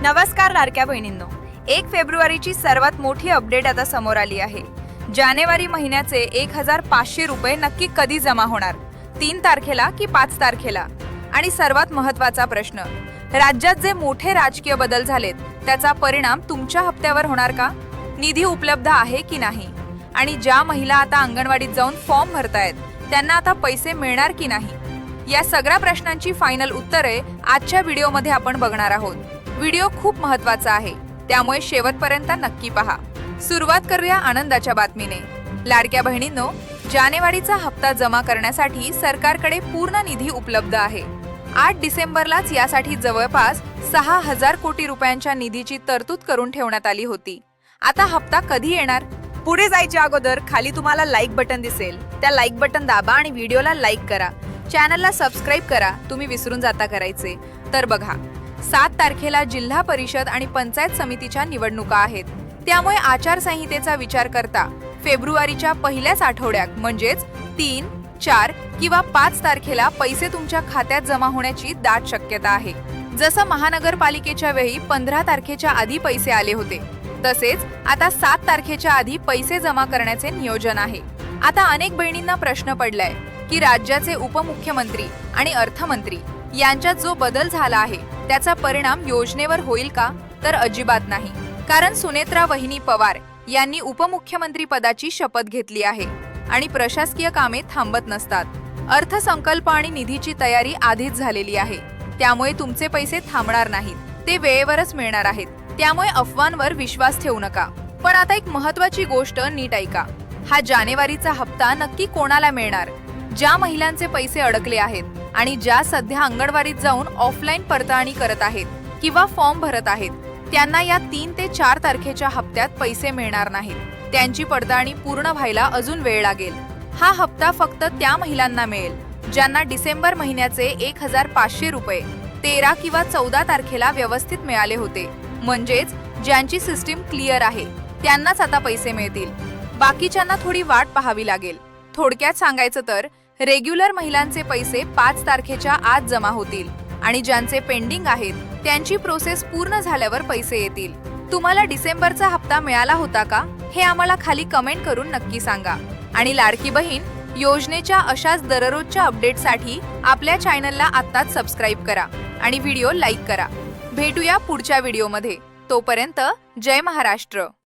नमस्कार लाडक्या बहिणींनो, 1 फेब्रुवारीची सर्वात मोठी अपडेट आता समोर आली आहे। जानेवारी महिन्याचे 1500 रुपये नक्की कधी जमा होणार? 3 तारखेला की 5 तारखेला? आणि सर्वात महत्त्वाचा प्रश्न, राज्यात जे मोठे राजकीय बदल झालेत त्याचा परिणाम तुमच्या हप्त्यावर होणार का? निधी उपलब्ध आहे की नाही? आणि ज्या महिला आता अंगणवाडीत जाऊन फॉर्म भरतायत त्यांना आता पैसे मिळणार की नाही? या सगळ्या प्रश्नांची फायनल उत्तरे आजच्या व्हिडिओमध्ये आपण बघणार आहोत। व्हिडिओ खूप महत्त्वाचा आहे, त्यामुळे शेवटपर्यंत नक्की पहा। सुरुवात करूया आनंदाच्या बातमीने। लाडक्या बहिणींनो, जानेवारीचा हप्ता जमा करण्यासाठी सरकारकडे पूर्ण निधी उपलब्ध आहे। 8 डिसेंबरलाच यासाठी जवळपास 6000 कोटी रुपयांच्या निधीची तरतूद करून ठेवण्यात आली होती। आता हप्ता कधी येणार? पुढे जायच्या अगोदर खाली तुम्हाला लाईक बटन दिसेल, त्या लाईक बटन दाबा आणि व्हिडिओला लाईक करा। चॅनलला सबस्क्राईब करा, तुम्ही विसरून जाता करायचे। तर बघा, 7 तारखेला जिल्हा परिषद आणि पंचायत समितीच्या निवडणुका आहेत, त्यामुळे आचारसंहितेचा विचार करता फेब्रुवारीच्या पहिल्याच आठवड्यात म्हणजेच 3, 4 किंवा 5 तारखेला पैसे तुमच्या खात्यात जमा होण्याची दाट शक्यता आहे। जसं महानगरपालिकेच्या वेळी 15 तारखेच्या आधी पैसे आले होते, तसेच आता 7 तारखेच्या आधी पैसे जमा करण्याचे नियोजन आहे। आता अनेक बहिणींना प्रश्न पडलाय की राज्याचे उपमुख्यमंत्री आणि अर्थमंत्री यांच्यात जो बदल झाला आहे त्याचा परिणाम योजनेवर होईल का? तर अजिबात नाही, कारण सुनेत्रा वहिनी पवार यांनी उपमुख्यमंत्री पदाची शपथ घेतली आहे आणि प्रशासकीय कामे थांबत नसतात। अर्थसंकल्प आणि निधीची तयारी आधीच झालेली आहे, त्यामुळे तुमचे पैसे थांबणार नाहीत, ते वेळेवरच मिळणार आहेत। त्यामुळे अफवांवर विश्वास ठेवू नका। पण आता एक महत्त्वाची गोष्ट नीट ऐका, हा जानेवारीचा हप्ता नक्की कोणाला मिळणार? ज्या महिलांचे पैसे अडकले आहेत आणि ज्या सध्या अंगणवाडीत जाऊन ऑफलाईन पडताळणी करत आहेत किंवा फॉर्म भरत आहेत, त्यांना या 3 ते 4 तारखेच्या हप्त्यात पैसे मिळणार नाहीत। त्यांची पडताळणी पूर्ण व्हायला अजून वेळ लागेल। हा हप्ता फक्त त्या महिलांना मिळेल ज्यांना डिसेंबर महिन्याचे 1500 रुपये 13 किंवा 14 तारखेला व्यवस्थित मिळाले होते, म्हणजेच ज्यांची सिस्टीम क्लिअर आहे त्यांनाच आता पैसे मिळतील। बाकीच्यांना थोडी वाट पाहावी लागेल। थोडक्यात सांगायचं तर रेग्युलर महिलांचे पैसे 5 तारखेच्या आत जमा होतील आणि ज्यांचे पेंडिंग आहेत त्यांची प्रोसेस पूर्ण झाल्यावर पैसे येतील। तुम्हाला डिसेंबरचा हप्ता मिळाला होता का? हे आम्हाला खाली कमेंट करून नक्की सांगा। आणि लाडकी बहीण योजनेच्या अशाच दररोजच्या अपडेटसाठी आपल्या चॅनलला आत्ताच सबस्क्राईब करा आणि व्हिडिओ लाईक करा। भेटूया पुढच्या व्हिडिओमध्ये, तोपर्यंत जय महाराष्ट्र।